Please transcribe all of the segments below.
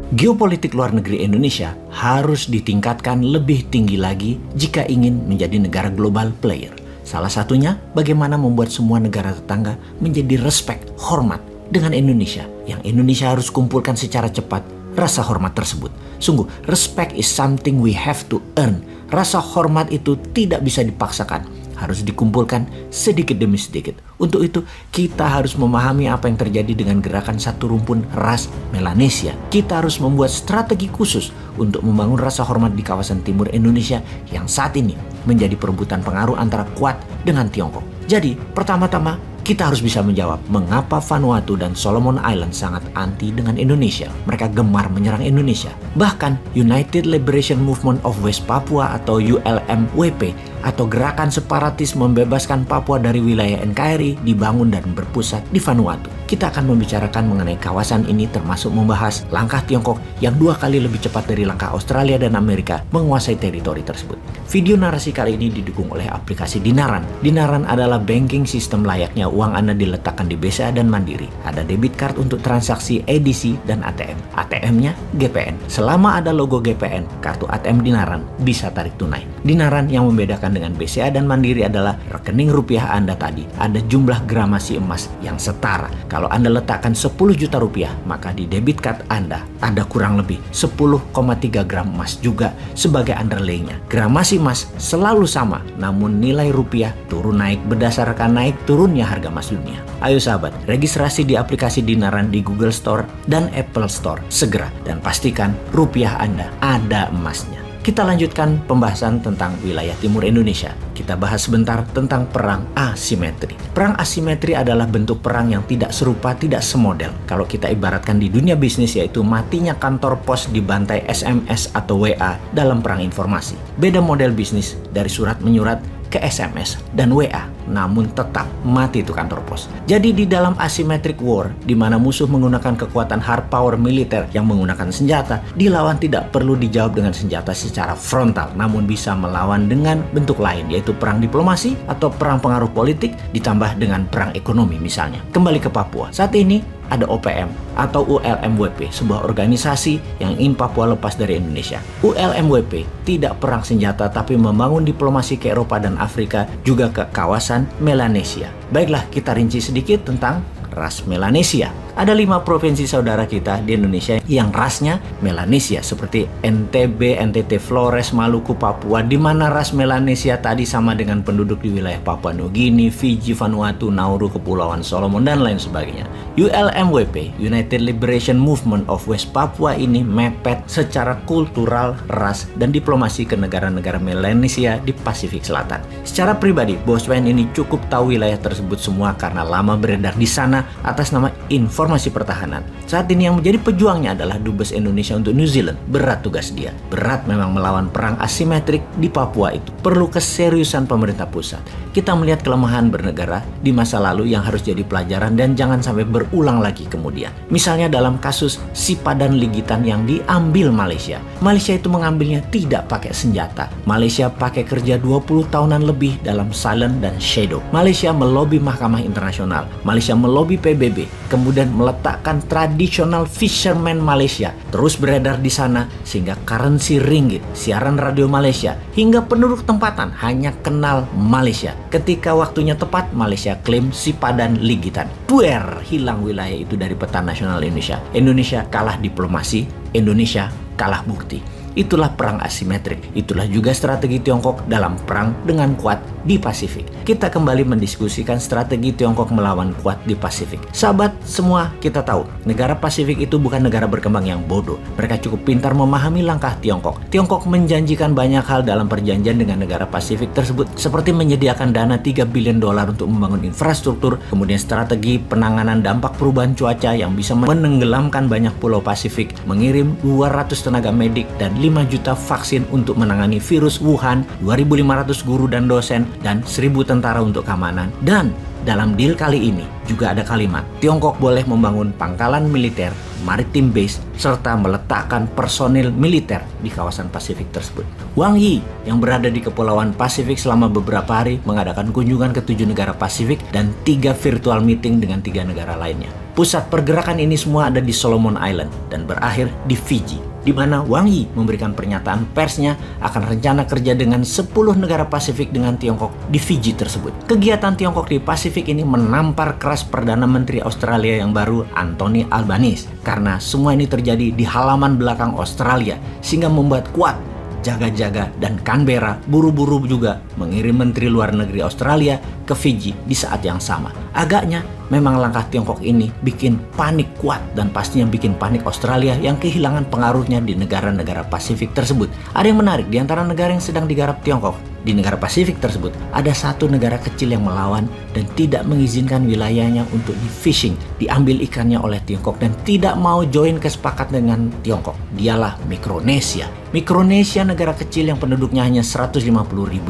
Geopolitik luar negeri Indonesia harus ditingkatkan lebih tinggi lagi jika ingin menjadi negara global player. Salah satunya bagaimana membuat semua negara tetangga menjadi respect, hormat dengan Indonesia. Yang Indonesia harus kumpulkan secara cepat rasa hormat tersebut. Sungguh, respect is something we have to earn. Rasa hormat itu tidak bisa dipaksakan. Harus dikumpulkan sedikit demi sedikit. Untuk itu, kita harus memahami apa yang terjadi dengan gerakan satu rumpun ras Melanesia. Kita harus membuat strategi khusus untuk membangun rasa hormat di kawasan timur Indonesia yang saat ini menjadi perebutan pengaruh antara Kuat dengan Tiongkok. Jadi, pertama-tama kita harus bisa menjawab mengapa Vanuatu dan Solomon Island sangat anti dengan Indonesia. Mereka gemar menyerang Indonesia. Bahkan United Liberation Movement of West Papua atau ULMWP atau gerakan separatis membebaskan Papua dari wilayah NKRI dibangun dan berpusat di Vanuatu. Kita akan membicarakan mengenai kawasan ini termasuk membahas langkah Tiongkok yang 2 kali lebih cepat dari langkah Australia dan Amerika menguasai teritori tersebut. Video narasi kali ini didukung oleh aplikasi Dinaran. Dinaran adalah banking sistem layaknya uang Anda diletakkan di BCA dan Mandiri. Ada debit card untuk transaksi edisi dan ATM. ATM-nya GPN. Selama ada logo GPN, kartu ATM Dinaran bisa tarik tunai. Dinaran yang membedakan dengan BCA dan Mandiri adalah rekening rupiah Anda tadi ada jumlah gramasi emas yang setara. Kalau Anda letakkan 10 juta rupiah, maka di debit card Anda ada kurang lebih 10,3 gram emas juga sebagai underlay-nya. Gramasi emas selalu sama, namun nilai rupiah turun naik berdasarkan naik turunnya harga emas dunia. Ayo sahabat, registrasi di aplikasi Dinaran di Google Store dan Apple Store segera dan pastikan rupiah Anda ada emasnya. Kita lanjutkan pembahasan tentang wilayah timur Indonesia. Kita bahas sebentar tentang perang asimetri. Perang asimetri adalah bentuk perang yang tidak serupa, tidak semodel. Kalau kita ibaratkan di dunia bisnis yaitu matinya kantor pos dibantai SMS atau WA dalam perang informasi. Beda model bisnis dari surat menyurat ke SMS dan WA, namun tetap mati itu kantor pos. Jadi di dalam asymmetric war, di mana musuh menggunakan kekuatan hard power militer yang menggunakan senjata, dilawan tidak perlu dijawab dengan senjata secara frontal, namun bisa melawan dengan bentuk lain, yaitu perang diplomasi atau perang pengaruh politik ditambah dengan perang ekonomi misalnya. Kembali ke Papua. Saat ini ada OPM atau ULMWP, sebuah organisasi yang ingin Papua lepas dari Indonesia. ULMWP tidak perang senjata tapi membangun diplomasi ke Eropa dan Afrika, juga ke kawasan Melanesia. Baiklah, kita rinci sedikit tentang ras Melanesia. Ada 5 provinsi saudara kita di Indonesia yang rasnya Melanesia seperti NTB, NTT, Flores, Maluku, Papua, di mana ras Melanesia tadi sama dengan penduduk di wilayah Papua Nugini, Fiji, Vanuatu, Nauru, Kepulauan Solomon, dan lain sebagainya. ULMWP, United Liberation Movement of West Papua ini mepet secara kultural, ras, dan diplomasi ke negara-negara Melanesia di Pasifik Selatan. Secara pribadi, Bosman ini cukup tahu wilayah tersebut semua karena lama beredar di sana atas nama informasi pertahanan. Saat ini yang menjadi pejuangnya adalah Dubes Indonesia untuk New Zealand. Berat tugas dia. Berat memang melawan perang asimetrik di Papua itu. Perlu keseriusan pemerintah pusat. Kita melihat kelemahan bernegara di masa lalu yang harus jadi pelajaran dan jangan sampai berulang lagi kemudian. Misalnya dalam kasus Sipadan Ligitan yang diambil Malaysia. Malaysia itu mengambilnya tidak pakai senjata. Malaysia pakai kerja 20 tahunan lebih dalam silent dan shadow. Malaysia melobi Mahkamah Internasional. Malaysia melobi PBB, kemudian meletakkan tradisional fisherman Malaysia terus beredar di sana sehingga currency ringgit, siaran radio Malaysia hingga penduduk tempatan hanya kenal Malaysia. Ketika waktunya tepat, Malaysia klaim Sipadan Ligitan. Duer, hilang wilayah itu dari peta nasional Indonesia. Indonesia kalah diplomasi, Indonesia kalah bukti. Itulah perang asimetrik. Itulah juga strategi Tiongkok dalam perang dengan Kuat di Pasifik. Kita kembali mendiskusikan strategi Tiongkok melawan Kuat di Pasifik. Sahabat semua, kita tahu negara Pasifik itu bukan negara berkembang yang bodoh. Mereka cukup pintar memahami langkah Tiongkok. Tiongkok menjanjikan banyak hal dalam perjanjian dengan negara Pasifik tersebut, seperti menyediakan dana $3 billion untuk membangun infrastruktur, kemudian strategi penanganan dampak perubahan cuaca yang bisa menenggelamkan banyak pulau Pasifik, mengirim 200 tenaga medik dan juta vaksin untuk menangani virus Wuhan, 2.500 guru dan dosen, dan 1.000 tentara untuk keamanan. Dan dalam deal kali ini juga ada kalimat Tiongkok boleh membangun pangkalan militer, maritim base, serta meletakkan personil militer di kawasan Pasifik tersebut. Wang Yi yang berada di Kepulauan Pasifik selama beberapa hari mengadakan kunjungan ke 7 negara Pasifik dan 3 virtual meeting dengan 3 negara lainnya. Pusat pergerakan ini semua ada di Solomon Island dan berakhir di Fiji, di mana Wang Yi memberikan pernyataan persnya akan rencana kerja dengan 10 negara Pasifik dengan Tiongkok di Fiji tersebut. Kegiatan Tiongkok di Pasifik ini menampar keras Perdana Menteri Australia yang baru, Anthony Albanese, karena semua ini terjadi di halaman belakang Australia, sehingga membuat kuat jaga-jaga dan Canberra buru-buru juga mengirim Menteri Luar Negeri Australia ke Fiji di saat yang sama. Agaknya memang langkah Tiongkok ini bikin panik kuat dan pastinya bikin panik Australia yang kehilangan pengaruhnya di negara-negara Pasifik tersebut. Ada yang menarik di antara negara yang sedang digarap Tiongkok. Di negara Pasifik tersebut ada satu negara kecil yang melawan dan tidak mengizinkan wilayahnya untuk di-fishing, diambil ikannya oleh Tiongkok dan tidak mau join kesepakatan dengan Tiongkok. Dialah Mikronesia. Mikronesia negara kecil yang penduduknya hanya 150.000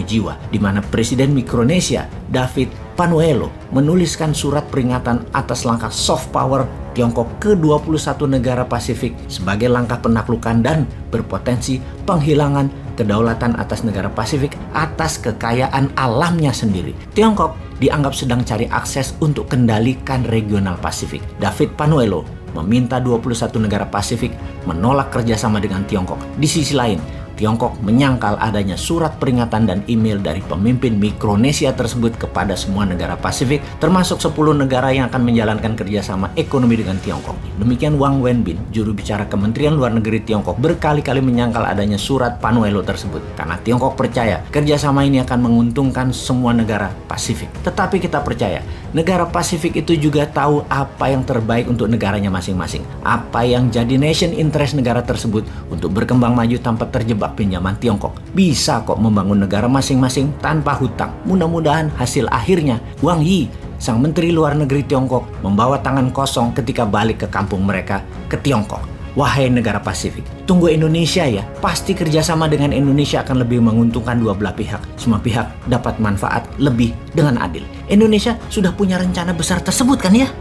jiwa, di mana Presiden Mikronesia, David Panuelo, menuliskan surat peringatan atas langkah soft power Tiongkok ke 21 negara Pasifik sebagai langkah penaklukan dan berpotensi penghilangan kedaulatan atas negara Pasifik atas kekayaan alamnya sendiri. Tiongkok dianggap sedang cari akses untuk kendalikan regional Pasifik. David Panuelo meminta 21 negara Pasifik menolak kerjasama dengan Tiongkok. Di sisi lain, Tiongkok menyangkal adanya surat peringatan dan email dari pemimpin Mikronesia tersebut kepada semua negara Pasifik, termasuk 10 negara yang akan menjalankan kerjasama ekonomi dengan Tiongkok. Demikian Wang Wenbin, juru bicara Kementerian Luar Negeri Tiongkok, berkali-kali menyangkal adanya surat Panuelo tersebut, karena Tiongkok percaya kerjasama ini akan menguntungkan semua negara Pasifik. Tetapi kita percaya, negara Pasifik itu juga tahu apa yang terbaik untuk negaranya masing-masing, apa yang jadi nation interest negara tersebut untuk berkembang maju tanpa terjebak pinjaman Tiongkok. Bisa kok membangun negara masing-masing tanpa hutang. Mudah-mudahan hasil akhirnya Wang Yi, sang Menteri Luar Negeri Tiongkok, membawa tangan kosong ketika balik ke kampung mereka ke Tiongkok. Wahai negara Pasifik, tunggu Indonesia ya. Pasti kerjasama dengan Indonesia akan lebih menguntungkan dua belah pihak. Semua pihak dapat manfaat lebih dengan adil. Indonesia sudah punya rencana besar tersebut kan ya?